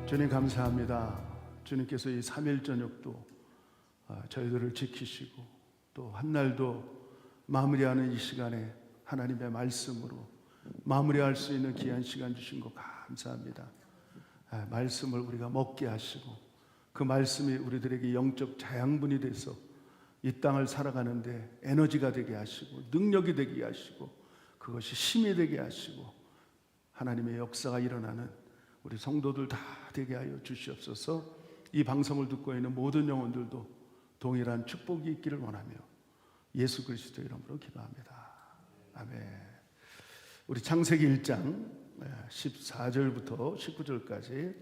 주님 감사합니다. 주님께서 이 3일 저녁도 저희들을 지키시고 또 한날도 마무리하는 이 시간에 하나님의 말씀으로 마무리할 수 있는 귀한 시간 주신 거 감사합니다. 말씀을 우리가 먹게 하시고 그 말씀이 우리들에게 영적 자양분이 돼서 이 땅을 살아가는데 에너지가 되게 하시고 능력이 되게 하시고 그것이 힘이 되게 하시고 하나님의 역사가 일어나는 우리 성도들 다 되게 하여 주시옵소서. 이 방송을 듣고 있는 모든 영혼들도 동일한 축복이 있기를 원하며 예수 그리스도 이름으로 기도합니다. 아멘. 우리 창세기 1장 14절부터 19절까지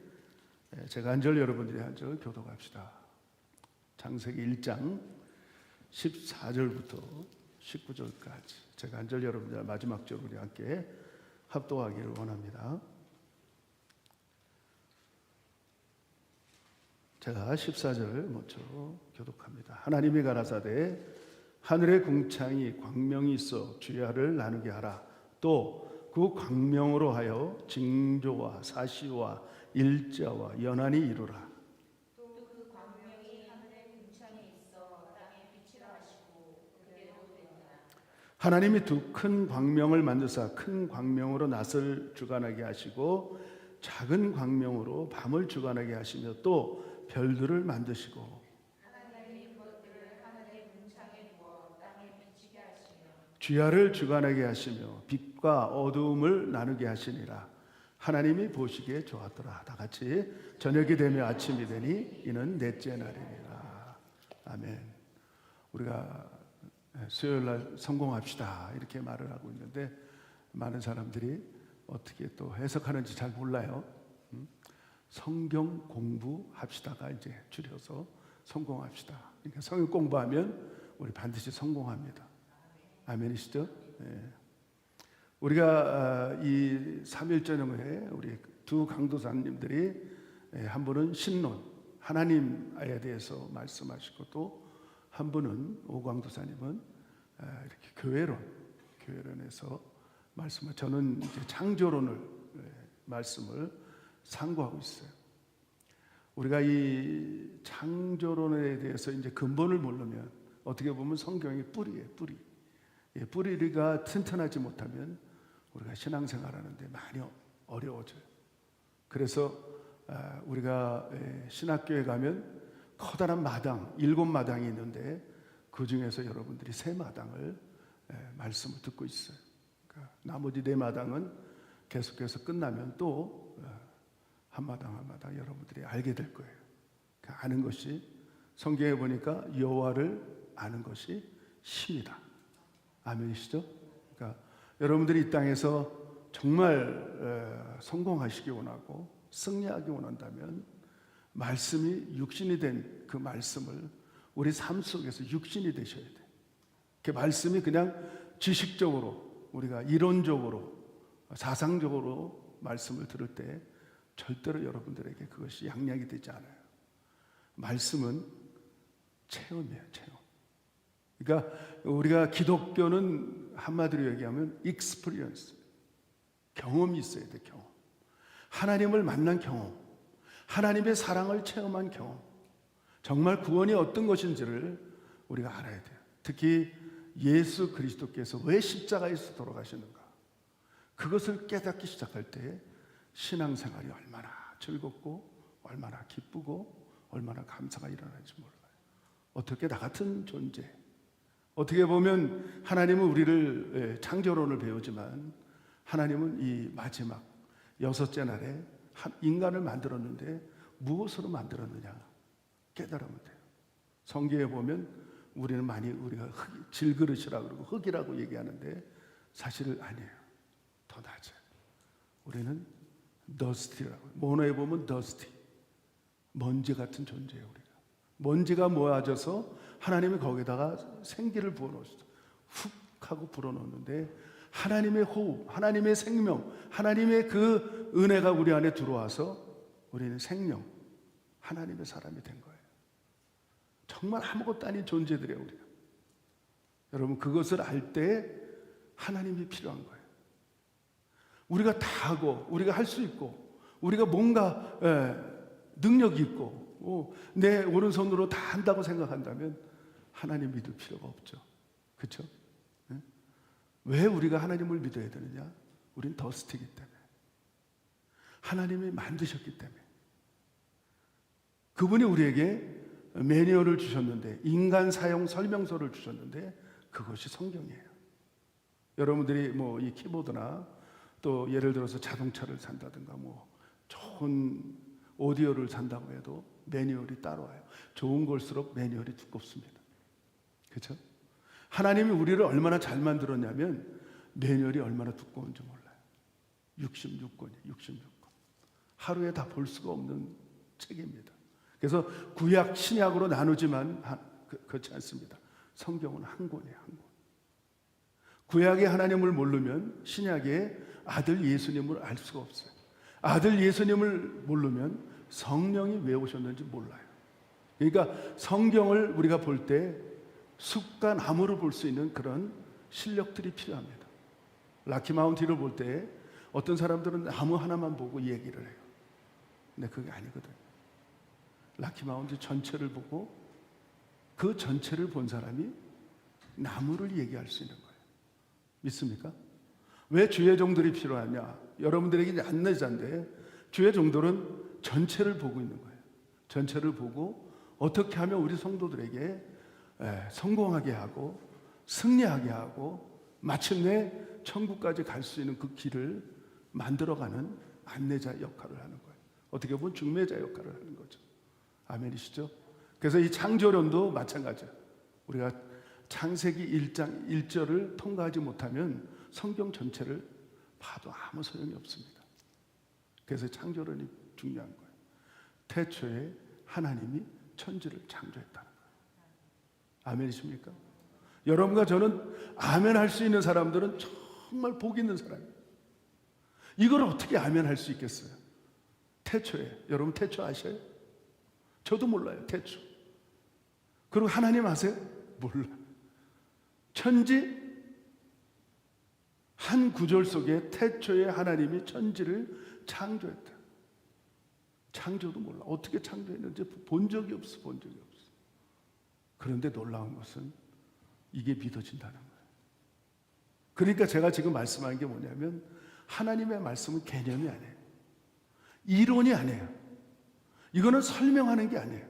제가 한 절 여러분들이 한 절 교독합시다. 창세기 1장 14절부터 19절까지 제가 한 절 여러분들 마지막 절 우리 함께 합독하기를 원합니다. 제가 14절 먼저 교독합니다. 하나님이 가라사대 하늘의 궁창이 광명이 있어 주야를 나누게 하라. 또 그 광명으로 하여 징조와 사시와 일자와 연한이 이루라. 또 그 광명이 하늘의 궁창에 있어 땅에 빛이라 하시고 그대로 되니라. 하나님이 두 큰 광명을 만드사 큰 광명으로 낮을 주관하게 하시고 작은 광명으로 밤을 주관하게 하시며 또 별들을 만드시고 하나님이 그것들을 하늘의 궁창에 두어 땅에 비치게 하시며 주야를 주관하게 하시며 빛과 어두움을 나누게 하시니라. 하나님이 보시기에 좋았더라. 다 같이 저녁이 되며 아침이 되니 이는 넷째 날이니라. 아멘. 우리가 수요일 날 성공합시다 이렇게 말을 하고 있는데 많은 사람들이 어떻게 또 해석하는지 잘 몰라요. 성경 공부합시다가 이제 줄여서 성공합시다. 그러니까 성경 공부하면 우리 반드시 성공합니다. 아멘이시죠? 네. 우리가 이 3일 저녁에 우리 두 강도사님들이 한 분은 신론 하나님에 대해서 말씀하시고 또 한 분은 오광도사님은 이렇게 교회론에서 말씀을 저는 이제 창조론을 말씀을 상고하고 있어요. 우리가 이 창조론에 대해서 이제 근본을 모르면 어떻게 보면 성경의 뿌리예요, 뿌리. 뿌리가 튼튼하지 못하면 우리가 신앙생활하는데 많이 어려워져요. 그래서 우리가 신학교에 가면 커다란 마당, 7마당이 있는데 그 중에서 여러분들이 3마당을 말씀을 듣고 있어요. 그러니까 나머지 4마당은 계속해서 끝나면 또 한 마당 여러분들이 알게 될 거예요. 그러니까 아는 것이 성경에 보니까 여호와를 아는 것이 힘이다. 아멘이시죠? 그러니까 여러분들이 이 땅에서 정말 성공하시기 원하고 승리하기 원한다면 말씀이 육신이 된 그 말씀을 우리 삶 속에서 육신이 되셔야 돼요. 그 말씀이 그냥 지식적으로 우리가 이론적으로 사상적으로 말씀을 들을 때 절대로 여러분들에게 그것이 양약이 되지 않아요. 말씀은 체험이에요, 체험. 그러니까 우리가 기독교는 한마디로 얘기하면 experience, 경험이 있어야 돼, 경험. 하나님을 만난 경험, 하나님의 사랑을 체험한 경험, 정말 구원이 어떤 것인지를 우리가 알아야 돼요. 특히 예수 그리스도께서 왜 십자가에서 돌아가시는가, 그것을 깨닫기 시작할 때 신앙생활이 얼마나 즐겁고 얼마나 기쁘고 얼마나 감사가 일어나는지 몰라요. 어떻게 나 같은 존재, 어떻게 보면 하나님은 우리를 창조론을 배우지만 하나님은 이 마지막 6째 날에 인간을 만들었는데 무엇으로 만들었느냐 깨달으면 돼요. 성경에 보면 우리는 많이 우리가 질그릇이라고 그러고 흙이라고 얘기하는데 사실 아니에요. 더 낮아요. 우리는 더스티라고, 모노에 보면 더스티, 먼지 같은 존재예요. 우리가 먼지가 모아져서 하나님이 거기다가 생기를 부어놓으시죠. 훅 하고 불어넣는데 하나님의 호흡, 하나님의 생명, 하나님의 그 은혜가 우리 안에 들어와서 우리는 생명, 하나님의 사람이 된 거예요. 정말 아무것도 아닌 존재들이에요, 우리가. 여러분, 그것을 알 때 하나님이 필요한 거예요. 우리가 다 하고 우리가 할 수 있고 우리가 뭔가 능력이 있고 내 오른손으로 다 한다고 생각한다면 하나님 믿을 필요가 없죠. 그렇죠? 왜 우리가 하나님을 믿어야 되느냐? 우린 더스트이기 때문에, 하나님이 만드셨기 때문에. 그분이 우리에게 매뉴얼을 주셨는데, 인간 사용 설명서를 주셨는데, 그것이 성경이에요. 여러분들이 뭐 이 키보드나 또 예를 들어서 자동차를 산다든가 뭐 좋은 오디오를 산다고 해도 매뉴얼이 따로 와요. 좋은 걸수록 매뉴얼이 두껍습니다. 그렇죠? 하나님이 우리를 얼마나 잘 만들었냐면 매뉴얼이 얼마나 두꺼운지 몰라요. 66권이에요. 66권. 하루에 다 볼 수가 없는 책입니다. 그래서 구약, 신약으로 나누지만 그렇지 않습니다. 성경은 한 권이에요. 한 권. 구약의 하나님을 모르면 신약의 아들 예수님을 알 수가 없어요. 아들 예수님을 모르면 성령이 왜 오셨는지 몰라요. 그러니까 성경을 우리가 볼 때 숲과 나무를 볼 수 있는 그런 실력들이 필요합니다. 라키마운틴을 볼 때 어떤 사람들은 나무 하나만 보고 얘기를 해요. 근데 그게 아니거든요. 라키마운틴 전체를 보고 그 전체를 본 사람이 나무를 얘기할 수 있는 거예요. 믿습니까? 왜 주의 종들이 필요하냐? 여러분들에게 안내자인데 주의 종들은 전체를 보고 있는 거예요. 전체를 보고 어떻게 하면 우리 성도들에게 성공하게 하고 승리하게 하고 마침내 천국까지 갈 수 있는 그 길을 만들어가는 안내자 역할을 하는 거예요. 어떻게 보면 중매자 역할을 하는 거죠. 아멘이시죠? 그래서 이 창조론도 마찬가지예요. 우리가 창세기 1장 1절을 통과하지 못하면 성경 전체를 봐도 아무 소용이 없습니다. 그래서 창조론이 중요한 거예요. 태초에 하나님이 천지를 창조했다는 거예요. 아멘이십니까? 여러분과 저는 아멘 할 수 있는 사람들은 정말 복 있는 사람이에요. 이걸 어떻게 아멘 할 수 있겠어요? 태초에. 여러분 태초 아셔요? 저도 몰라요. 태초. 그리고 하나님 아세요? 몰라. 천지 한 구절 속에 태초에 하나님이 천지를 창조했다. 창조도 몰라. 어떻게 창조했는지 본 적이 없어. 본 적이 없어. 그런데 놀라운 것은 이게 믿어진다는 거예요. 그러니까 제가 지금 말씀하는 게 뭐냐면 하나님의 말씀은 개념이 아니에요. 이론이 아니에요. 이거는 설명하는 게 아니에요.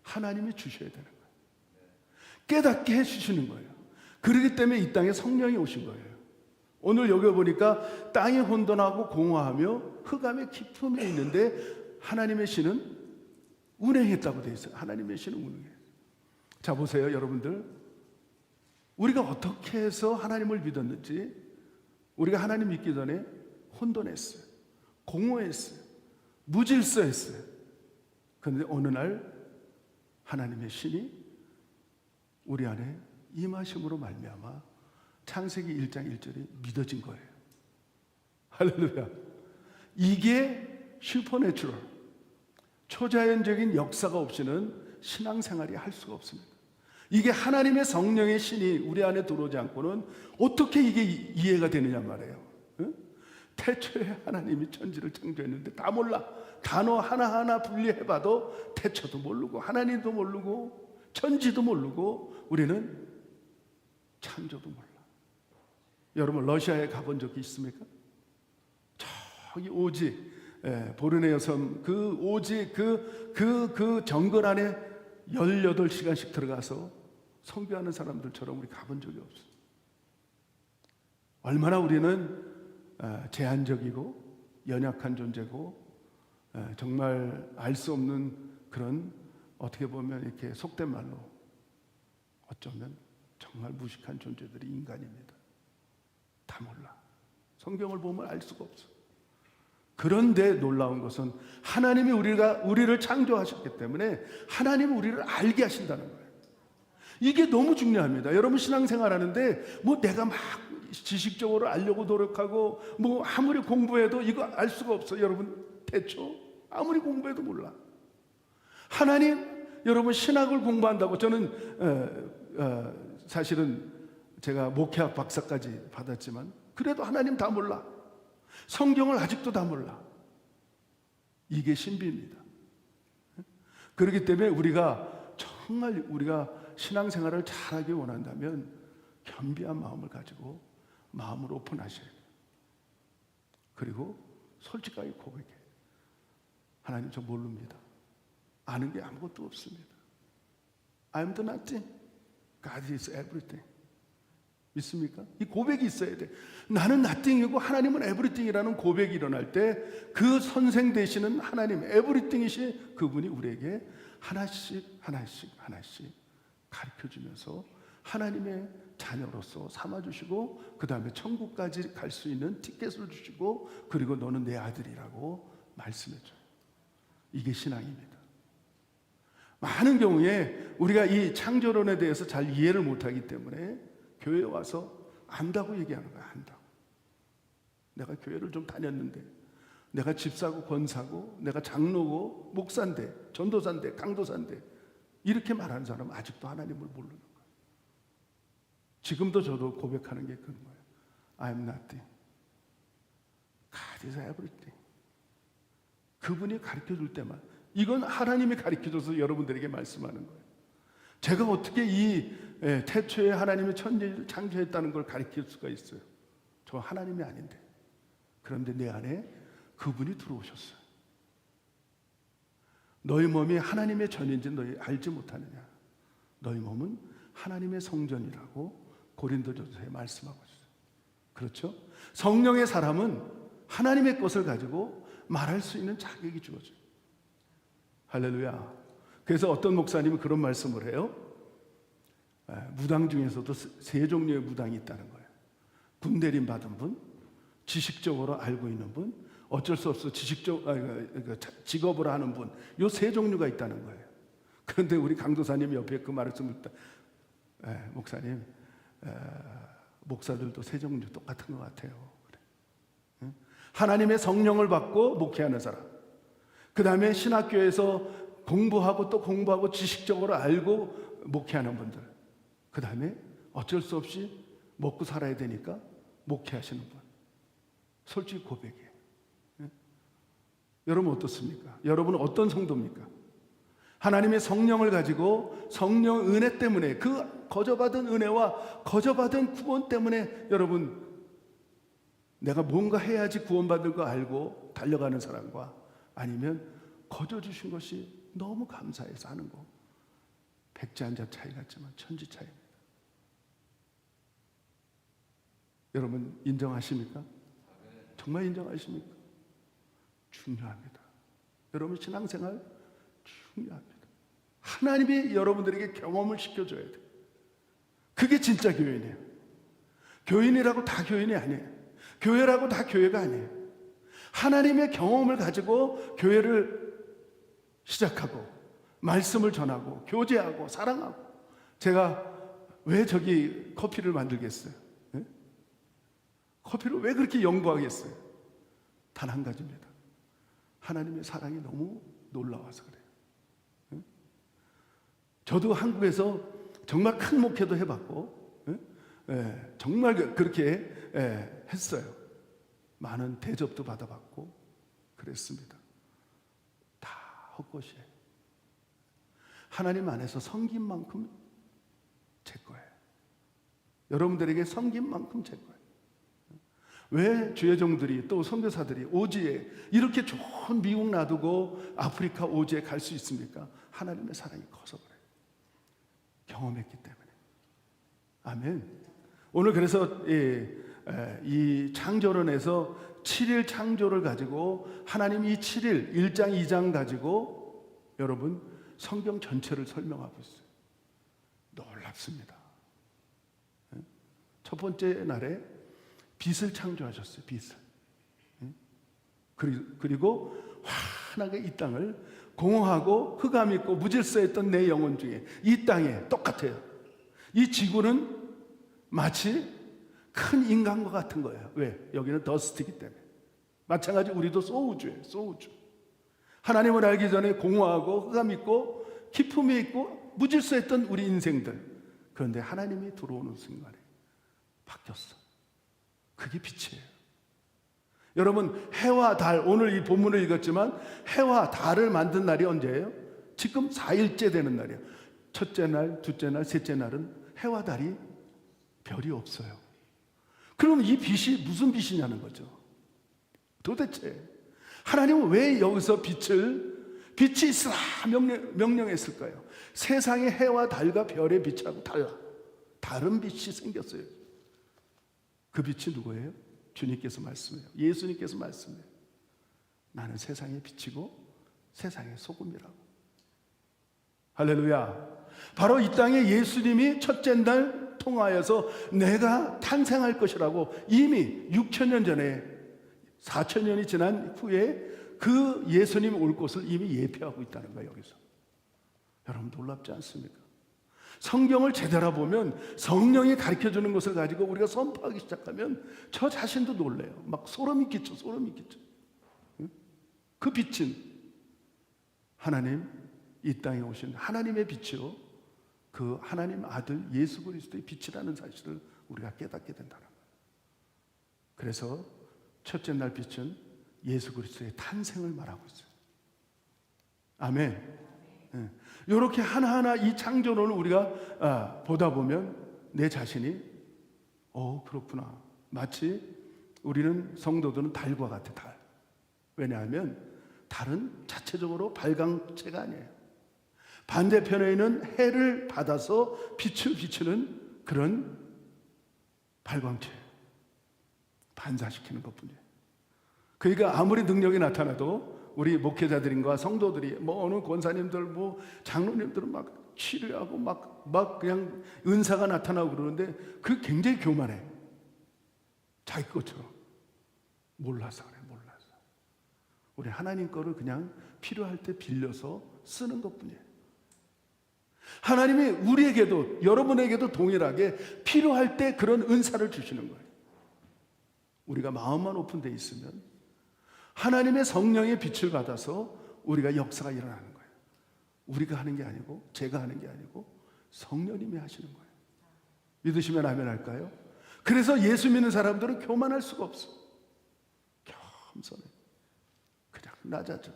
하나님이 주셔야 되는 거예요. 깨닫게 해주시는 거예요. 그렇기 때문에 이 땅에 성령이 오신 거예요. 오늘 여기 보니까 땅이 혼돈하고 공허하며 흑암의 깊음에 있는데 하나님의 신은 운행했다고 되어 있어요. 하나님의 신은 운행해요. 자 보세요 여러분들, 우리가 어떻게 해서 하나님을 믿었는지. 우리가 하나님 믿기 전에 혼돈했어요. 공허했어요. 무질서했어요. 그런데 어느 날 하나님의 신이 우리 안에 임하심으로 말미암아 창세기 1장 1절이 믿어진 거예요. 할렐루야. 이게 슈퍼내추럴, 초자연적인 역사가 없이는 신앙생활이 할 수가 없습니다. 이게 하나님의 성령의 신이 우리 안에 들어오지 않고는 어떻게 이게 이해가 되느냐 말이에요. 응? 태초에 하나님이 천지를 창조했는데 다 몰라. 단어 하나하나 분리해봐도 태초도 모르고 하나님도 모르고 천지도 모르고 우리는 창조도 몰라. 여러분 러시아에 가본 적이 있습니까? 저기 오지, 보르네오 섬 그 오지 그 정글 안에 18시간씩 들어가서 선교하는 사람들처럼 우리 가본 적이 없어요. 얼마나 우리는 제한적이고 연약한 존재고 정말 알 수 없는 그런, 어떻게 보면 이렇게 속된 말로 어쩌면 정말 무식한 존재들이 인간입니다. 다 몰라. 성경을 보면 알 수가 없어. 그런데 놀라운 것은 하나님이 우리를 창조하셨기 때문에 하나님이 우리를 알게 하신다는 거예요. 이게 너무 중요합니다. 여러분 신앙생활 하는데 뭐 내가 막 지식적으로 알려고 노력하고 뭐 아무리 공부해도 이거 알 수가 없어요. 여러분 태초 아무리 공부해도 몰라. 하나님, 여러분 신학을 공부한다고, 저는 사실은 제가 목회학 박사까지 받았지만 그래도 하나님 다 몰라. 성경을 아직도 다 몰라. 이게 신비입니다. 그렇기 때문에 우리가 정말 우리가 신앙생활을 잘하기 원한다면 겸비한 마음을 가지고 마음을 오픈하셔야 돼요. 그리고 솔직하게 고백해. 하나님, 저 모릅니다. 아는 게 아무것도 없습니다. I'm the nothing. God is everything. 믿습니까? 이 고백이 있어야 돼. 나는 nothing이고 하나님은 everything이라는 고백이 일어날 때 그 선생 되시는 하나님, everything이신 그분이 우리에게 하나씩 가르쳐주면서 하나님의 자녀로서 삼아주시고 그 다음에 천국까지 갈 수 있는 티켓을 주시고 그리고 너는 내 아들이라고 말씀해줘요. 이게 신앙입니다. 많은 경우에 우리가 이 창조론에 대해서 잘 이해를 못하기 때문에 교회에 와서 안다고 얘기하는 거야. 안다고. 내가 교회를 좀 다녔는데, 내가 집사고 권사고, 내가 장로고 목사인데, 전도사인데, 강도사인데 이렇게 말하는 사람은 아직도 하나님을 모르는 거예요. 지금도 저도 고백하는 게 그런 거예요. I am nothing. God is everything. 그분이 가르쳐줄 때만, 이건 하나님이 가르쳐줘서 여러분들에게 말씀하는 거예요. 제가 어떻게 이 태초에 하나님이 천지를 창조했다는 걸 가르칠 수가 있어요? 저 하나님이 아닌데. 그런데 내 안에 그분이 들어오셨어요. 너희 몸이 하나님의 전인지 너희 알지 못하느냐? 너희 몸은 하나님의 성전이라고 고린도전서에 말씀하고 있어요. 그렇죠? 성령의 사람은 하나님의 것을 가지고 말할 수 있는 자격이 주어져요. 할렐루야. 그래서 어떤 목사님은 그런 말씀을 해요. 무당 중에서도 세 종류의 무당이 있다는 거예요. 군대림 받은 분, 지식적으로 알고 있는 분, 어쩔 수 없어 직업을 하는 분, 요 세 종류가 있다는 거예요. 그런데 우리 강도사님이 옆에 그 말씀을 목사님, 목사들도 세 종류 똑같은 것 같아요. 그래. 하나님의 성령을 받고 목회하는 사람, 그 다음에 신학교에서 공부하고 또 공부하고 지식적으로 알고 목회하는 분들, 그 다음에 어쩔 수 없이 먹고 살아야 되니까 목회하시는 분. 솔직히 고백이에요. 여러분 어떻습니까? 여러분은 어떤 성도입니까? 하나님의 성령을 가지고 성령 은혜 때문에 그 거저받은 은혜와 거저받은 구원 때문에 여러분 내가 뭔가 해야지 구원받을 거 알고 달려가는 사람과 아니면 거저 주신 것이 너무 감사해서 하는 거, 백지 한 잔 차이 같지만 천지 차이입니다. 여러분 인정하십니까? 정말 인정하십니까? 중요합니다. 여러분 신앙생활 중요합니다. 하나님이 여러분들에게 경험을 시켜줘야 돼요. 그게 진짜 교인이에요. 교인이라고 다 교인이 아니에요. 교회라고 다 교회가 아니에요. 하나님의 경험을 가지고 교회를 시작하고 말씀을 전하고 교제하고 사랑하고. 제가 왜 저기 커피를 만들겠어요? 네? 커피를 왜 그렇게 연구하겠어요? 단 한 가지입니다. 하나님의 사랑이 너무 놀라워서 그래요. 네? 저도 한국에서 정말 큰 목회도 해봤고 정말 그렇게 했어요. 많은 대접도 받아봤고 그랬습니다. 다 헛것이에요. 하나님 안에서 섬긴 만큼 제 거예요. 여러분들에게 섬긴 만큼 제 거예요. 왜 주의 종들이 또 선교사들이 오지에 이렇게 좋은 미국 놔두고 아프리카 오지에 갈 수 있습니까? 하나님의 사랑이 커서 그래요. 경험했기 때문에. 아멘. 오늘 그래서 이 창조론에서 7일 창조를 가지고 하나님 이 7일 1장 2장 가지고 여러분 성경 전체를 설명하고 있어요. 놀랍습니다. 첫 번째 날에 빛을 창조하셨어요. 빛을. 그리고 환하게 이 땅을 공허하고 흑암 있고 무질서했던 내 영혼 중에 이 땅에 똑같아요. 이 지구는 마치 큰 인간과 같은 거예요. 왜? 여기는 더스트이기 때문에. 마찬가지 우리도 소우주예요. 소우주. 하나님을 알기 전에 공허하고 흑암 있고 기품이 있고 무질서했던 우리 인생들. 그런데 하나님이 들어오는 순간에 바뀌었어. 그게 빛이에요. 여러분 해와 달, 오늘 이 본문을 읽었지만 해와 달을 만든 날이 언제예요? 지금 4일째 되는 날이야. 첫째 날, 둘째 날, 셋째 날은 해와 달이 별이 없어요. 그럼 이 빛이 무슨 빛이냐는 거죠. 도대체 하나님은 왜 여기서 빛이 있으라 명령했을까요? 세상의 해와 달과 별의 빛하고 달라. 다른 빛이 생겼어요. 그 빛이 누구예요? 주님께서 말씀해요. 예수님께서 말씀해요. 나는 세상의 빛이고 세상의 소금이라고. 할렐루야. 바로 이 땅에 예수님이 첫째 날 통하여서 내가 탄생할 것이라고 이미 6,000년 전에 4,000년이 지난 후에 그 예수님이 올 것을 이미 예표하고 있다는 거예요. 여기서 여러분 놀랍지 않습니까? 성경을 제대로 보면 성령이 가르쳐주는 것을 가지고 우리가 선포하기 시작하면 저 자신도 놀래요. 막 소름이 끼쳐. 그 빛은 하나님, 이 땅에 오신 하나님의 빛이요, 그 하나님 아들 예수 그리스도의 빛이라는 사실을 우리가 깨닫게 된다는 거예요. 그래서 첫째 날 빛은 예수 그리스도의 탄생을 말하고 있어요. 아멘. 이렇게 하나하나 이 창조론을 우리가 보다 보면 내 자신이 그렇구나. 마치 우리는 성도들은 달과 같아. 달. 왜냐하면 달은 자체적으로 발광체가 아니에요. 반대편에 있는 해를 받아서 빛을 비추는 그런 발광체, 반사시키는 것뿐이에요. 그러니까 아무리 능력이 나타나도 우리 목회자들과 성도들이 어느 권사님들 장로님들은 막 치료하고 막 그냥 은사가 나타나고 그러는데 그 굉장히 교만해. 자기 것처럼. 몰라서 그래. 우리 하나님 거를 그냥 필요할 때 빌려서 쓰는 것뿐이에요. 하나님이 우리에게도 여러분에게도 동일하게 필요할 때 그런 은사를 주시는 거예요. 우리가 마음만 오픈되어 있으면 하나님의 성령의 빛을 받아서 우리가 역사가 일어나는 거예요. 우리가 하는 게 아니고 제가 하는 게 아니고 성령님이 하시는 거예요. 믿으시면 아멘 할까요? 그래서 예수 믿는 사람들은 교만할 수가 없어. 겸손해. 그냥 낮아져.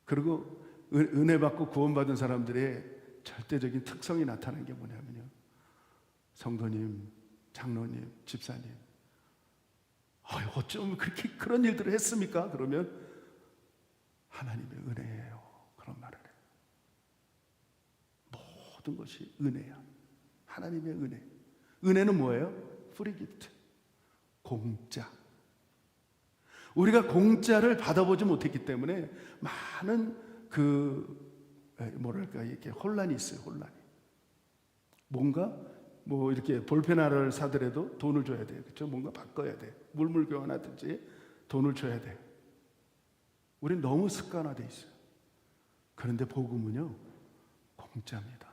그리고 은혜 받고 구원받은 사람들의 절대적인 특성이 나타나는 게 뭐냐면요, 성도님, 장로님, 집사님, 어쩜 그렇게 그런 일들을 했습니까? 그러면 하나님의 은혜예요. 그런 말을 해요. 모든 것이 은혜야. 하나님의 은혜. 은혜는 뭐예요? 프리기프트. 공짜. 우리가 공짜를 받아보지 못했기 때문에 많은 이렇게 혼란이 있어요. 혼란이. 뭔가 이렇게 볼펜 하나를 사더라도 돈을 줘야 돼요. 그렇죠? 뭔가 바꿔야 돼. 물물 교환하든지 돈을 줘야 돼. 우린 너무 습관화돼 있어요. 그런데 복음은요, 공짜입니다.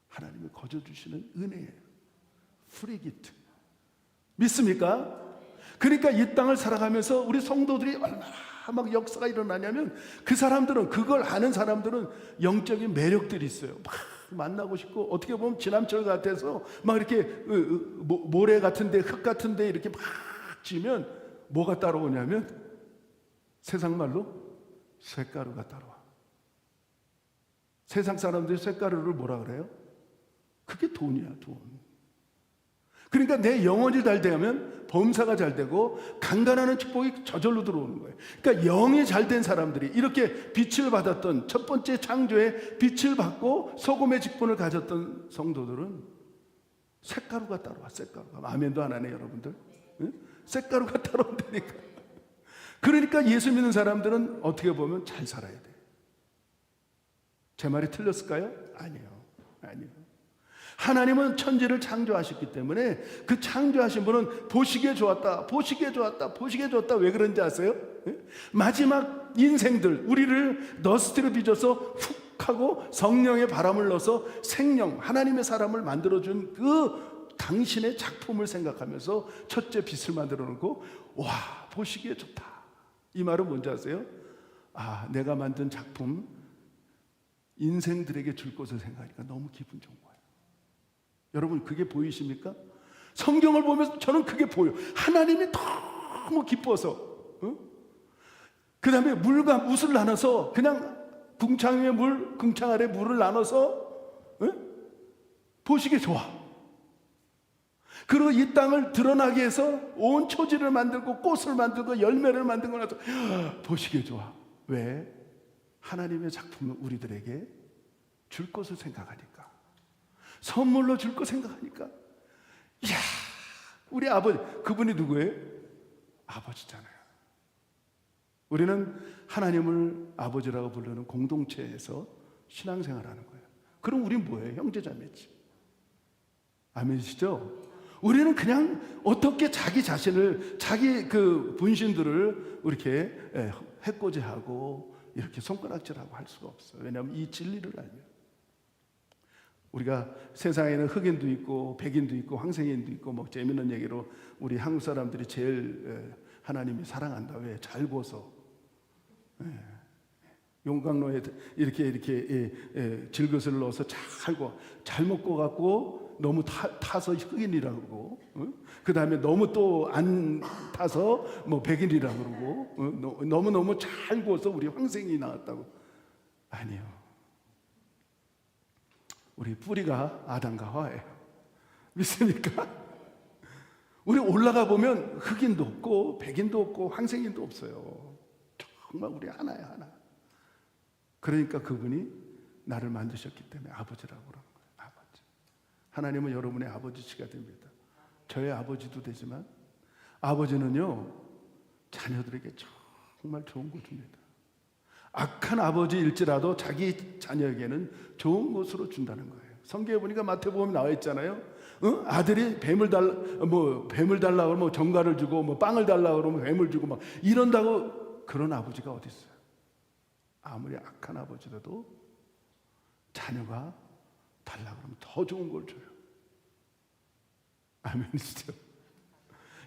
하나님이 거저 주시는 은혜예요. 프리기프트. 믿습니까? 그러니까 이 땅을 살아가면서 우리 성도들이 얼마나 막 역사가 일어나냐면 그 사람들은, 그걸 아는 사람들은 영적인 매력들이 있어요. 막 만나고 싶고, 어떻게 보면 지남철 같아서 막 이렇게 모래 같은데, 흙 같은데 이렇게 막 지면 뭐가 따라오냐면 세상 말로 쇳가루가 따라와. 세상 사람들이 쇳가루를 뭐라 그래요? 그게 돈이야, 돈. 그러니까 내 영혼이 잘 되면 범사가 잘 되고 강간하는 축복이 저절로 들어오는 거예요. 그러니까 영이 잘 된 사람들이, 이렇게 빛을 받았던, 첫 번째 창조에 빛을 받고 소금의 직분을 가졌던 성도들은 쇳가루가 따라와. 쇳가루가. 아멘도 안 하네 여러분들. 응? 쇳가루가 따라온다니까. 그러니까 예수 믿는 사람들은 어떻게 보면 잘 살아야 돼. 제 말이 틀렸을까요? 아니에요. 하나님은 천지를 창조하셨기 때문에 그 창조하신 분은 보시기에 좋았다. 왜 그런지 아세요? 마지막 인생들, 우리를 너스티로 빚어서 훅 하고 성령의 바람을 넣어서 생명, 하나님의 사람을 만들어준 그 당신의 작품을 생각하면서 첫째 빛을 만들어 놓고, 와, 보시기에 좋다. 이 말은 뭔지 아세요? 내가 만든 작품 인생들에게 줄 것을 생각하니까 너무 기분 좋은 거예요. 여러분, 그게 보이십니까? 성경을 보면서 저는 그게 보여. 하나님이 너무 기뻐서, 그 다음에 물과 묻을 나눠서 그냥 궁창 위에 물, 궁창 아래 물을 나눠서 보시기 좋아. 그리고 이 땅을 드러나게 해서 온 초지를 만들고 꽃을 만들고 열매를 만들고 나서 보시기 좋아. 왜? 하나님의 작품을 우리들에게 줄 것을 생각하니까, 선물로 줄 것 생각하니까. 이야, 우리 아버지, 그분이 누구예요? 아버지잖아요. 우리는 하나님을 아버지라고 부르는 공동체에서 신앙생활하는 거예요. 그럼 우린 뭐예요? 형제자매지. 아멘이시죠? 우리는 그냥 어떻게 자기 자신을, 자기 그 분신들을 이렇게 해코지하고 이렇게 손가락질하고 할 수가 없어요. 왜냐하면 이 진리를 알면. 우리가 세상에는 흑인도 있고 백인도 있고 황생인도 있고 뭐 재미있는 얘기로 우리 한국 사람들이 제일 하나님이 사랑한다. 왜? 잘 구워서. 용광로에 이렇게 질것을 넣어서 잘 구워. 잘못 구워갖고 너무 타서 흑인이라고 그러고, 그 다음에 너무 또 안 타서 뭐 백인이라고 그러고, 너무너무 잘 구워서 우리 황생이 나왔다고. 아니요. 우리 뿌리가 아담과 하와예요. 믿습니까? 우리 올라가 보면 흑인도 없고 백인도 없고 황생인도 없어요. 정말 우리 하나야, 하나. 그러니까 그분이 나를 만드셨기 때문에 아버지라고 그러는 거예요. 아버지. 하나님은 여러분의 아버지시가 됩니다. 저의 아버지도 되지만 아버지는요, 자녀들에게 정말 좋은 거 줍니다. 악한 아버지일지라도 자기 자녀에게는 좋은 것으로 준다는 거예요. 성경에 보니까 마태복음에 나와 있잖아요. 아들이 뱀을 달라고 하면 정갈을 주고, 뭐 빵을 달라고 그러면 뱀을 주고 막 이런다고. 그런 아버지가 어디 있어요? 아무리 악한 아버지라도 자녀가 달라고 그러면 더 좋은 걸 줘요. 아멘이시죠?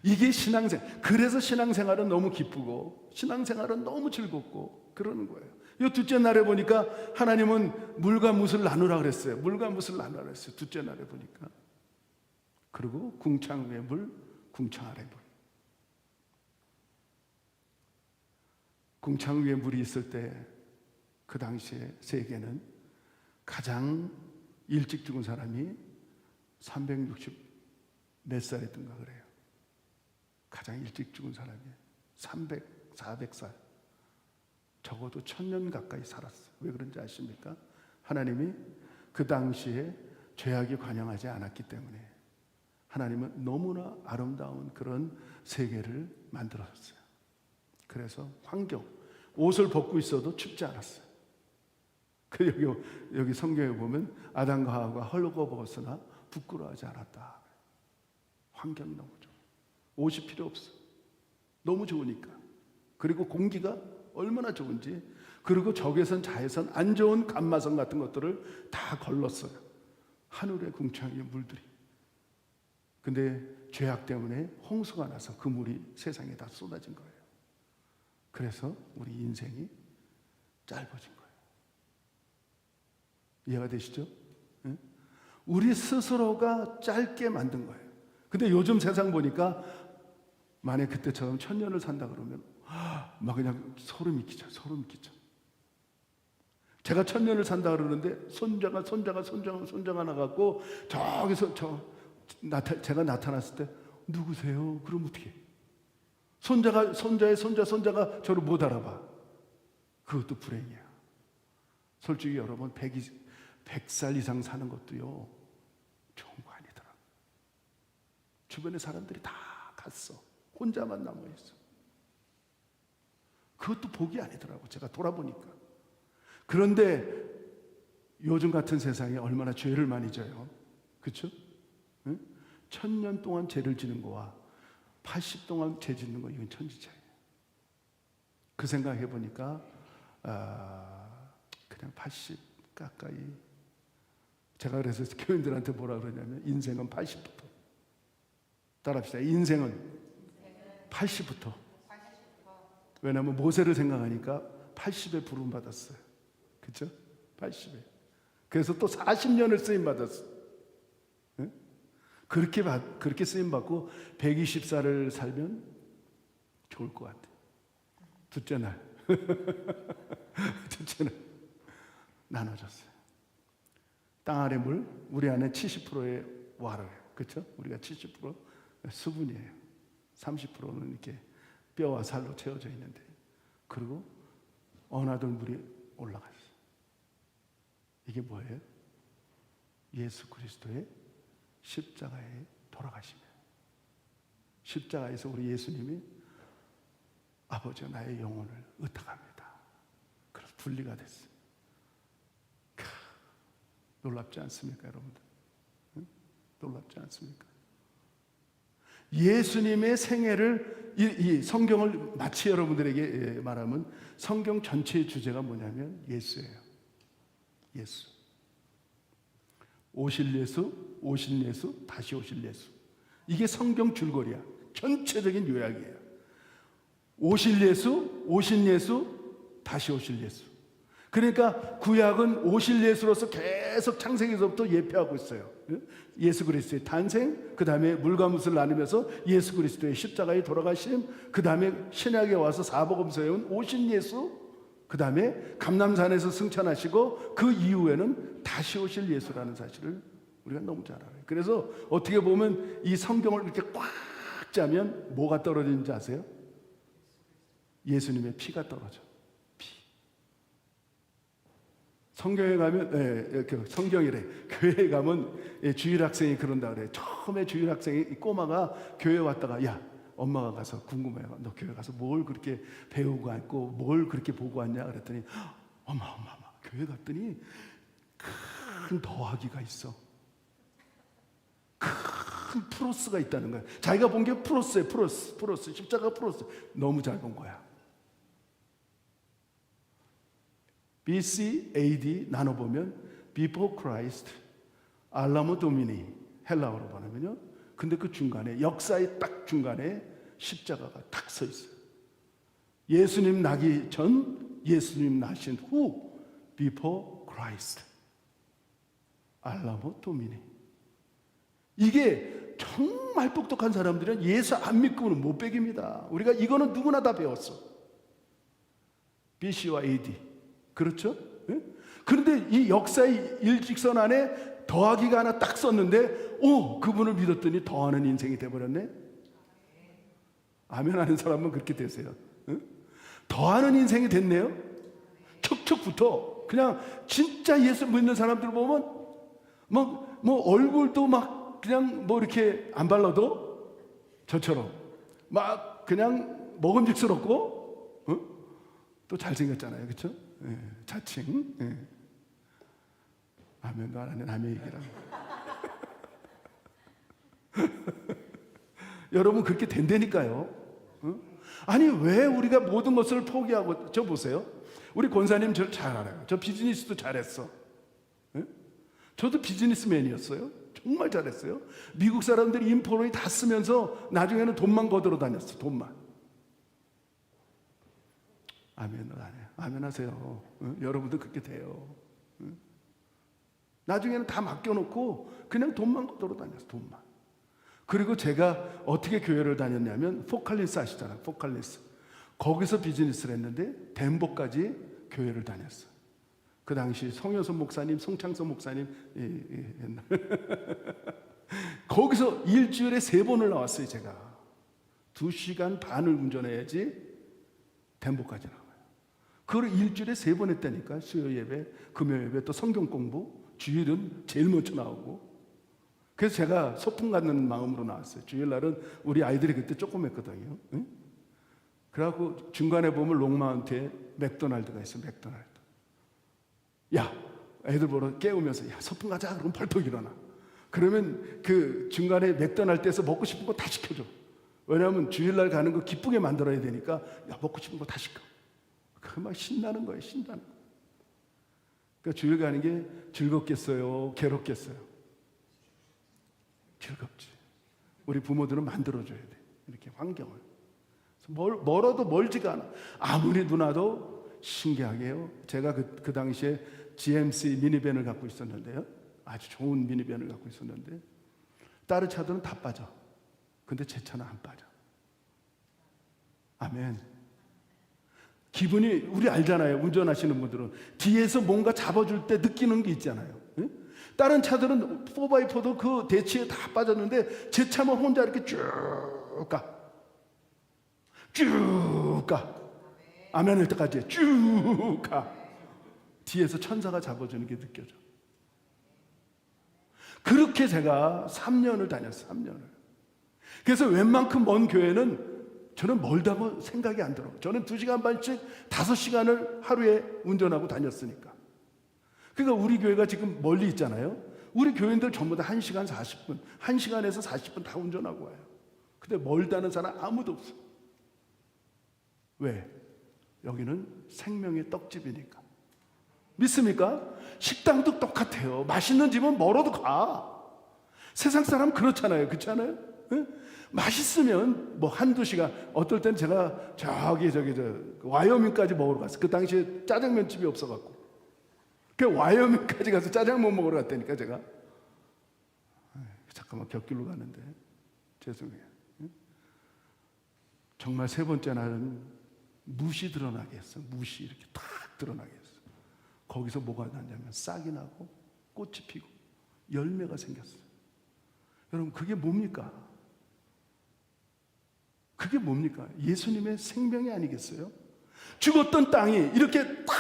이게 신앙생활. 그래서 신앙생활은 너무 기쁘고 신앙생활은 너무 즐겁고 그러는 거예요. 이 둘째 날에 보니까 하나님은 물과 뭇을 나누라 그랬어요. 물과 뭇을 나누라 그랬어요. 둘째 날에 보니까. 그리고 궁창 위에 물, 궁창 아래 물. 궁창 위에 물이 있을 때 그 당시에 세계는 가장 일찍 죽은 사람이 360 몇 살이던가 그래요. 가장 일찍 죽은 사람이 300, 400살. 적어도 1000년 가까이 살았어요. 왜 그런지 아십니까? 하나님이 그 당시에 죄악이 관영하지 않았기 때문에 하나님은 너무나 아름다운 그런 세계를 만들었어요. 그래서 환경, 옷을 벗고 있어도 춥지 않았어요. 여기 성경에 보면 아담과 하와가 헐거벗었으나 부끄러워하지 않았다. 환경이 너무 좋아. 옷이 필요 없어. 너무 좋으니까. 그리고 공기가 얼마나 좋은지. 그리고 적외선, 자외선, 안 좋은 감마선 같은 것들을 다 걸렀어요. 하늘의 궁창의 물들이. 근데 죄악 때문에 홍수가 나서 그 물이 세상에 다 쏟아진 거예요. 그래서 우리 인생이 짧아진 거예요. 이해가 되시죠? 네? 우리 스스로가 짧게 만든 거예요. 근데 요즘 세상 보니까 만약 그때처럼 1000년을 산다 그러면 막 그냥 소름이 끼쳐. 제가 1000년을 산다 그러는데 손자가 나갖고 저기서 제가 나타났을 때 누구세요? 그럼 어떻게? 손자가 저를 못 알아봐. 그것도 불행이야. 솔직히 여러분 100살 이상 사는 것도요 좋은 거 아니더라. 주변에 사람들이 다 갔어. 혼자만 남아있어. 그것도 복이 아니더라고. 제가 돌아보니까. 그런데 요즘 같은 세상에 얼마나 죄를 많이 져요. 그렇죠? 응? 1000년 동안 죄를 지는 거와 80 동안 죄 짓는 거, 이건 천지차이에요. 그 생각해 보니까 그냥 80 가까이. 제가 그래서 교인들한테 뭐라 그러냐면 인생은 80부터. 따라합시다. 인생은 80부터. 왜냐하면 모세를 생각하니까 80에 부름 받았어요. 그렇죠? 80에. 그래서 또 40년을 쓰임 받았어. 네? 그렇게 쓰임 받고 120살을 살면 좋을 것 같아. 둘째 날. 나눠졌어요. 땅 아래 물, 우리 안에 70%의 와르예요. 그렇죠? 우리가 70% 수분이에요. 30%는 이렇게 뼈와 살로 채워져 있는데, 그리고 어나들 물이 올라갔어요. 이게 뭐예요? 예수 그리스도의 십자가에 돌아가시면, 십자가에서 우리 예수님이 아버지가 나의 영혼을 의탁합니다. 그래서 분리가 됐어요. 놀랍지 않습니까, 여러분들? 응? 놀랍지 않습니까? 예수님의 생애를, 이 성경을 마치 여러분들에게 말하면 성경 전체의 주제가 뭐냐면 예수예요. 예수. 오실 예수, 오신 예수, 다시 오실 예수. 이게 성경 줄거리야. 전체적인 요약이에요. 오실 예수, 오신 예수, 다시 오실 예수. 그러니까 구약은 오실 예수로서 계속 창세기에서부터 예표하고 있어요. 예수 그리스도의 탄생, 그 다음에 물과 무을 나누면서 예수 그리스도의 십자가에 돌아가심, 그 다음에 신약에 와서 사복음서에 온 오신 예수, 그 다음에 감람산에서 승천하시고 그 이후에는 다시 오실 예수라는 사실을 우리가 너무 잘 알아요. 그래서 어떻게 보면 이 성경을 이렇게 꽉 짜면 뭐가 떨어지는지 아세요? 예수님의 피가 떨어져. 피. 성경에 가면, 성경이래. 교회에 가면 주일 학생이 그런다 그래. 처음에 주일 학생이, 꼬마가 교회에 왔다가, 야, 엄마가 가서 궁금해요. 너 교회 가서 뭘 그렇게 배우고 왔고, 뭘 그렇게 보고 왔냐? 그랬더니, 엄마. 교회 갔더니 큰 더하기가 있어. 큰 프로스가 있다는 거야. 자기가 본 게 프로스예요. 프로스. 십자가 프로스. 너무 잘 본 거야. BC, AD 나눠보면 Before Christ, 알라모 도미니, 헬라어로 보면요. 근데 그 중간에, 역사의 딱 중간에 십자가가 딱 서 있어요. 예수님 나기 전, 예수님 나신 후, Before Christ, 알라모 도미니. 이게 정말 똑똑한 사람들은 예수 안 믿고는 못 배깁니다. 우리가 이거는 누구나 다 배웠어. BC와 AD. 그렇죠? 네? 그런데 이 역사의 일직선 안에 더하기가 하나 딱 썼는데, 그분을 믿었더니 더하는 인생이 돼버렸네? 아멘 하는 사람은 그렇게 되세요. 네? 더하는 인생이 됐네요? 척척부터. 그냥 진짜 예수 믿는 사람들 보면, 얼굴도 막 그냥 이렇게 안 발라도 저처럼 막 그냥 먹음직스럽고, 또 잘생겼잖아요. 그렇죠? 예, 자칭. 예. 아멘도 안 하는 남의 얘기라. 여러분 그렇게 된다니까요. 아니 왜 우리가 모든 것을 포기하고, 저 보세요. 우리 권사님 저 잘 알아요. 저 비즈니스도 잘했어. 예? 저도 비즈니스맨이었어요. 정말 잘했어요. 미국 사람들이 인포로이 다 쓰면서 나중에는 돈만 거들어 다녔어. 돈만. 아멘을 안 해요. 아멘 하세요. 여러분도 그렇게 돼요. 나중에는 다 맡겨놓고 그냥 돈만 거들어 다녔어. 돈만. 그리고 제가 어떻게 교회를 다녔냐면, 포칼리스 아시잖아요. 포칼리스. 거기서 비즈니스를 했는데 덴버까지 교회를 다녔어. 그 당시 성효선 목사님, 송창선 목사님, 옛날. 거기서 일주일에 3번을 나왔어요. 제가 2시간 반을 운전해야지 덴버까지 나와요. 그걸 일주일에 3번 했다니까. 수요 예배, 금요 예배, 또 성경 공부. 주일은 제일 먼저 나오고. 그래서 제가 소풍 갖는 마음으로 나왔어요. 주일날은 우리 아이들이 그때 조금 했거든요. 응? 그래갖고 중간에 보면 롱마운트에 맥도날드가 있어. 맥도날드. 야, 애들 보러 깨우면서, 야, 소풍 가자. 그럼 벌떡 일어나. 그러면 그 중간에 맥도날드에서 먹고 싶은 거 다 시켜줘. 왜냐하면 주일날 가는 거 기쁘게 만들어야 되니까, 야, 먹고 싶은 거 다 시켜. 그 막 신나는 거예요. 신나는 거. 그러니까 주일 가는 게 즐겁겠어요? 괴롭겠어요? 즐겁지. 우리 부모들은 만들어줘야 돼. 이렇게 환경을. 멀어도 멀지가 않아. 아무리 누나도 신기하게요. 제가 그 당시에 GMC 미니밴을 갖고 있었는데요. 아주 좋은 미니밴을 갖고 있었는데, 다른 차들은 다 빠져. 근데 제 차는 안 빠져. 아멘. 기분이, 우리 알잖아요. 운전하시는 분들은 뒤에서 뭔가 잡아줄 때 느끼는 게 있잖아요. 예? 다른 차들은 4x4도 그 대치에 다 빠졌는데 제 차만 혼자 이렇게 쭉 가. 쭉 가. 아멘일 때까지 쭉 가. 뒤에서 천사가 잡아주는 게 느껴져. 그렇게 제가 3년을 다녔어요. 3년을. 그래서 웬만큼 먼 교회는 저는 멀다고 생각이 안 들어요. 저는 2시간 반씩 5시간을 하루에 운전하고 다녔으니까. 그러니까 우리 교회가 지금 멀리 있잖아요. 우리 교인들 전부 다 1시간 40분, 1시간에서 40분 다 운전하고 와요. 근데 멀다는 사람 아무도 없어. 왜? 여기는 생명의 떡집이니까. 믿습니까? 식당도 똑같아요. 맛있는 집은 멀어도 가. 세상 사람 그렇잖아요. 그렇지 않아요? 응? 맛있으면 뭐 한두 시간, 어떨 땐 제가 와이어밍까지 먹으러 갔어요. 그 당시에 짜장면 집이 없어갖고. 그 와이어밍까지 가서 짜장면 먹으러 갔다니까 제가. 잠깐만 곁길로 가는데 죄송해요. 응? 정말 3번째 날은 무시 드러나게 했어. 무시 이렇게 탁 드러나게 했어. 거기서 뭐가 났냐면 싹이 나고 꽃이 피고 열매가 생겼어요. 여러분 그게 뭡니까? 그게 뭡니까? 예수님의 생명이 아니겠어요? 죽었던 땅이 이렇게 딱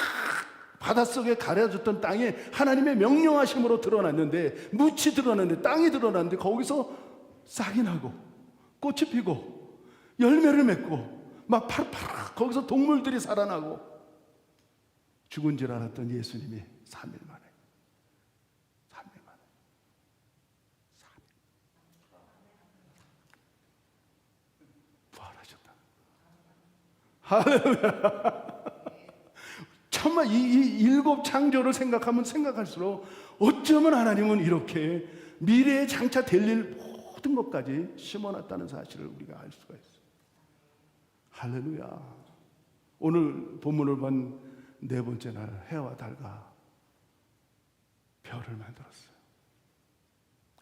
바닷속에 가려졌던 땅이 하나님의 명령하심으로 드러났는데, 묻이 드러났는데, 땅이 드러났는데 거기서 싹이 나고 꽃이 피고 열매를 맺고 막 파르파르 거기서 동물들이 살아나고, 죽은 줄 알았던 예수님이 3일 만에 부활하셨다. 할렐루야. 정말 이 7 창조를 생각하면 생각할수록 어쩌면 하나님은 이렇게 미래에 장차 될 일 모든 것까지 심어놨다는 사실을 우리가 알 수가 있어요. 할렐루야. 오늘 본문을 본 4번째 날 해와 달과 별을 만들었어요.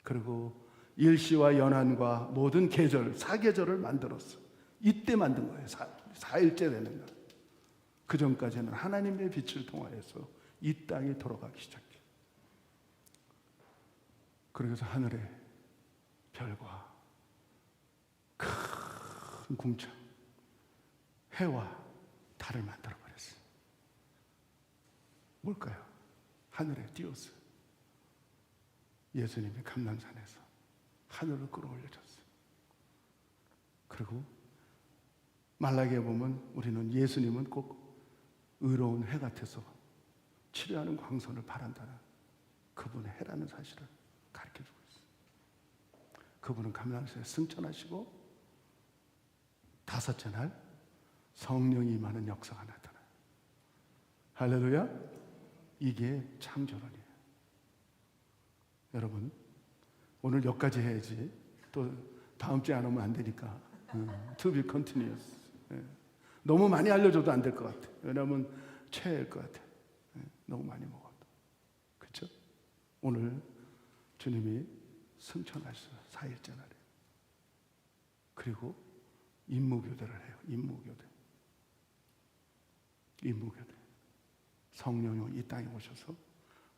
그리고 일시와 연한과 모든 계절, 4계절을 만들었어요. 이때 만든 거예요. 4일째 되는 날. 그 전까지는 하나님의 빛을 통하여서 이 땅이 돌아가기 시작해요. 그래서 하늘의 별과 큰 궁창, 해와 달을 만들어버렸어요. 뭘까요? 하늘에 띄웠어요. 예수님이 감람산에서 하늘을 끌어올려줬어요. 그리고 말라기에 보면 우리는 예수님은 꼭 의로운 해 같아서 치료하는 광선을 바란다는 그분의 해라는 사실을 가르쳐주고 있어요. 그분은 감람산에 승천하시고 5째 날 성령이 임하는 역사가 나타나요. 할렐루야. 이게 창조론이에요. 여러분 오늘 여기까지 해야지 또 다음 주에 안 오면 안 되니까 to be continuous. 너무 많이 알려줘도 안 될 것 같아. 왜냐하면 최애일 것 같아. 너무 많이 먹어도. 그렇죠? 오늘 주님이 승천하셨어요. 4일째 날에. 그리고 임무교대를 해요. 임무교대. 성령이 이 땅에 오셔서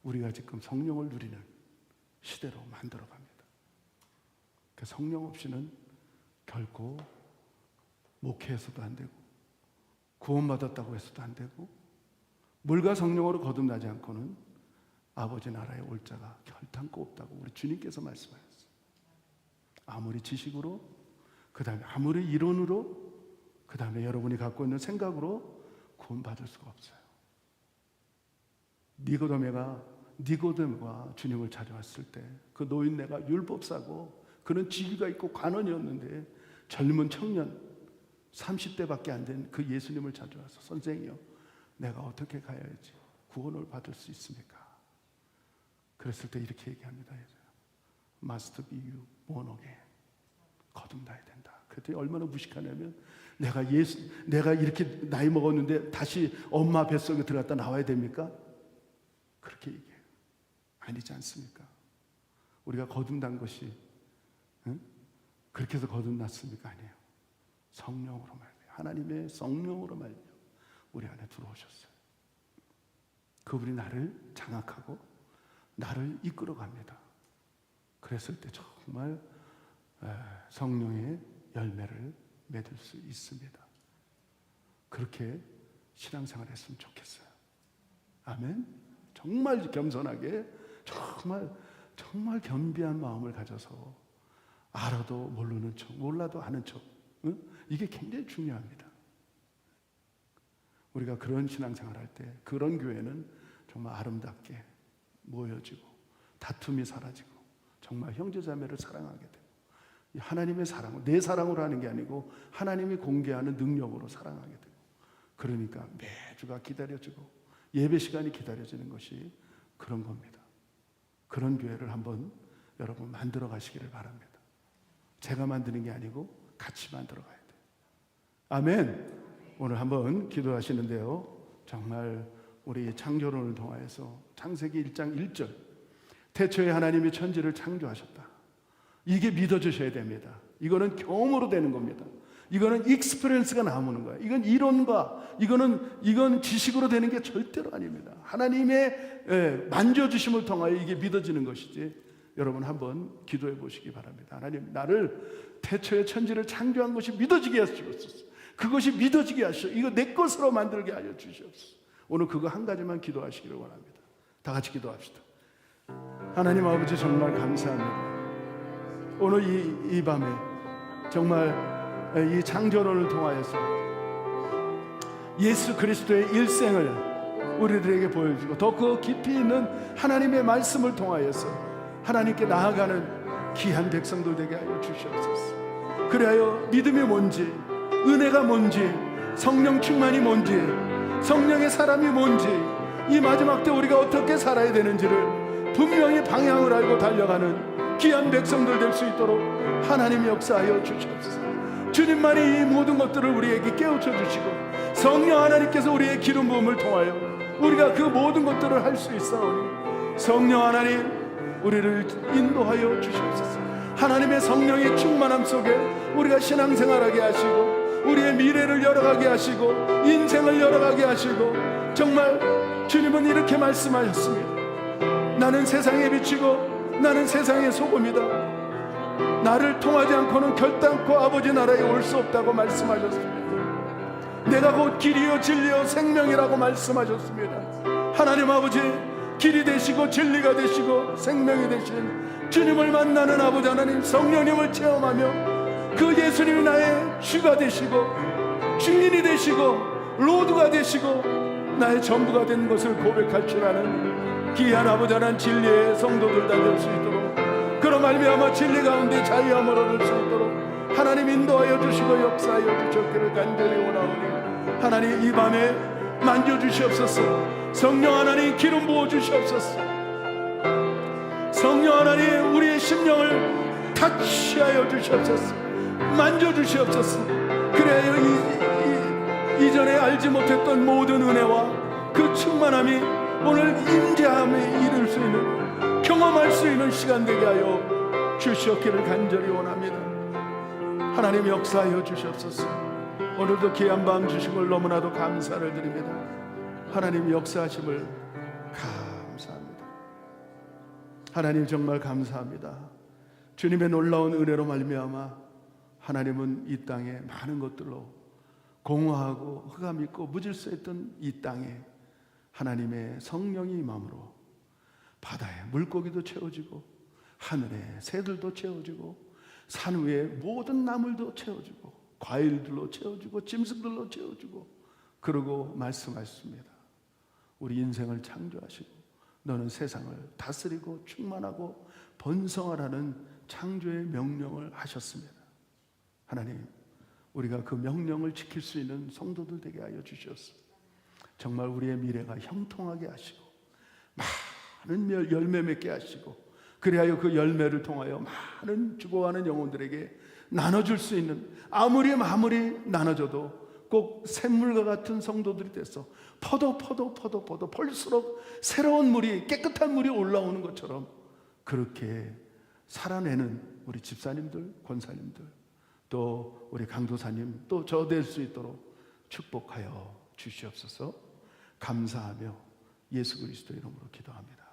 우리가 지금 성령을 누리는 시대로 만들어 갑니다. 그 성령 없이는 결코 목회해서도 안 되고 구원받았다고 해서도 안 되고 물과 성령으로 거듭나지 않고는 아버지 나라에 올 자가 결단코 없다고 우리 주님께서 말씀하셨어요. 아무리 지식으로, 그 다음에 아무리 이론으로, 그 다음에 여러분이 갖고 있는 생각으로 구원받을 수가 없어요. 니고데모가 주님을 찾아왔을 때 그 노인네가 율법사고 그는 직위가 있고 관원이었는데 젊은 청년 30대밖에 안 된 그 예수님을 찾아와서 선생이요, 내가 어떻게 가야지 구원을 받을 수 있습니까? 그랬을 때 이렇게 얘기합니다. Must be you born again. 거듭나야 된다. 그랬더니 얼마나 무식하냐면 내가 이렇게 나이 먹었는데 다시 엄마 뱃속에 들어갔다 나와야 됩니까? 그렇게 얘기해요. 아니지 않습니까? 우리가 거듭난 것이 그렇게 해서 거듭났습니까? 아니에요. 성령으로 말미암아, 하나님의 성령으로 말미암아 우리 안에 들어오셨어요. 그분이 나를 장악하고 나를 이끌어갑니다. 그랬을 때 정말 성령의 열매를 맺을 수 있습니다. 그렇게 신앙생활 했으면 좋겠어요. 아멘. 정말 겸손하게 정말 겸비한 마음을 가져서 알아도 모르는 척, 몰라도 아는 척, 이게 굉장히 중요합니다. 우리가 그런 신앙생활 할 때 그런 교회는 정말 아름답게 모여지고 다툼이 사라지고 정말 형제자매를 사랑하게 되고 하나님의 사랑을 내 사랑으로 하는 게 아니고 하나님이 공개하는 능력으로 사랑하게 되고, 그러니까 매주가 기다려지고 예배 시간이 기다려지는 것이 그런 겁니다. 그런 교회를 한번 여러분 만들어 가시기를 바랍니다. 제가 만드는 게 아니고 같이 만들어 가야 돼요. 아멘. 오늘 한번 기도하시는데요, 정말 우리 창조론을 통하여서 창세기 1장 1절 태초에 하나님이 천지를 창조하셨다. 이게 믿어주셔야 됩니다. 이거는 경험으로 되는 겁니다. 이거는 익스피리언스가 나오는 거예요. 이건 이론과 이건 지식으로 되는 게 절대로 아닙니다. 하나님의 만져주심을 통하여 이게 믿어지는 것이지. 여러분 한번 기도해 보시기 바랍니다. 하나님, 나를 태초에 천지를 창조한 것이 믿어지게 하시옵소서. 그것이 믿어지게 하시옵소서. 이거 내 것으로 만들게 하여 주시옵소서. 오늘 그거 한 가지만 기도하시기를 원합니다. 다 같이 기도합시다. 하나님 아버지, 정말 감사합니다. 오늘 이 밤에 정말 이 창조론을 통하여서 예수 그리스도의 일생을 우리들에게 보여주고 더 그 깊이 있는 하나님의 말씀을 통하여서 하나님께 나아가는 귀한 백성들 되게 하여 주시옵소서. 그래야 믿음이 뭔지, 은혜가 뭔지, 성령 충만이 뭔지, 성령의 사람이 뭔지, 이 마지막 때 우리가 어떻게 살아야 되는지를 분명히 방향을 알고 달려가는 귀한 백성들 될 수 있도록 하나님이 역사하여 주시옵소서. 주님만이 이 모든 것들을 우리에게 깨우쳐 주시고 성령 하나님께서 우리의 기름 부음을 통하여 우리가 그 모든 것들을 할 수 있사오니 성령 하나님, 우리를 인도하여 주시옵소서. 하나님의 성령의 충만함 속에 우리가 신앙생활하게 하시고 우리의 미래를 열어가게 하시고 인생을 열어가게 하시고, 정말 주님은 이렇게 말씀하셨습니다. 나는 세상에 비치고 나는 세상의 소금이다. 나를 통하지 않고는 결단코 아버지 나라에 올 수 없다고 말씀하셨습니다. 내가 곧 길이요 진리요 생명이라고 말씀하셨습니다. 하나님 아버지, 길이 되시고 진리가 되시고 생명이 되신 주님을 만나는 아버지 하나님, 성령님을 체험하며 그 예수님이 나의 주가 되시고 주인이 되시고 로드가 되시고 나의 전부가 된 것을 고백할 줄 아는 귀한 아버지 하나님, 진리의 성도들 다 될 수 있도록, 그런 말미암아 진리 가운데 자유함을 얻을 수 있도록 하나님 인도하여 주시고 역사하여 주셨기를 간절히 원하오니, 하나님 이 밤에 만져주시옵소서. 성령 하나님 기름 부어 주시옵소서. 성령 하나님 우리의 심령을 타치하여 주시옵소서. 만져주시옵소서. 그래야 이전에 알지 못했던 모든 은혜와 그 충만함이 오늘 임재함에 이를 수 있는, 경험할 수 있는 시간 되게 하여 주시옵기를 간절히 원합니다. 하나님 역사하여 주시옵소서. 오늘도 귀한 밤 주신 걸 너무나도 감사를 드립니다. 하나님 역사하심을 감사합니다. 하나님 정말 감사합니다. 주님의 놀라운 은혜로 말미암아 하나님은 이 땅에 많은 것들로 공허하고 흑암 있고 무질서했던 이 땅에 하나님의 성령이 임함으로 바다에 물고기도 채워지고 하늘에 새들도 채워지고 산 위에 모든 나물도 채워지고 과일들로 채워지고 짐승들로 채워지고, 그러고 말씀하셨습니다. 우리 인생을 창조하시고 너는 세상을 다스리고 충만하고 번성하라는 창조의 명령을 하셨습니다. 하나님, 우리가 그 명령을 지킬 수 있는 성도들 되게 하여 주시옵소서. 정말 우리의 미래가 형통하게 하시고 많은 열매 맺게 하시고, 그리하여 그 열매를 통하여 많은 죽어가는 영혼들에게 나눠줄 수 있는, 아무리 나눠줘도 꼭 샘물과 같은 성도들이 돼서 퍼도 볼수록 새로운 물이, 깨끗한 물이 올라오는 것처럼 그렇게 살아내는 우리 집사님들, 권사님들, 또 우리 강도사님, 또 저 될 수 있도록 축복하여 주시옵소서. 감사하며 예수 그리스도 이름으로 기도합니다.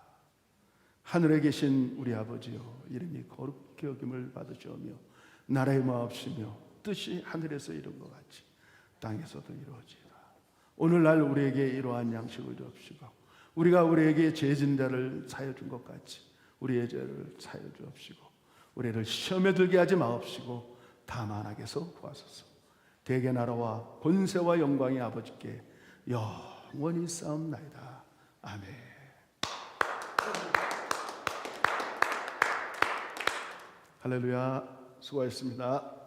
하늘에 계신 우리 아버지여, 이름이 거룩히 여김을 받으시오며 나라의 마옵시며 뜻이 하늘에서 이룬 것 같이 땅에서도 이루어지라. 오늘날 우리에게 이러한 양식을 주옵시고 우리가 우리에게 죄진 자를 사여 준 것 같이 우리의 죄를 사여 주옵시고 우리를 시험에 들게 하지 마옵시고 다만 악에서 구하소서. 대개 나라와 권세와 영광이 아버지께 영원히 싸움나이다. 아멘. 할렐루야. 수고하셨습니다.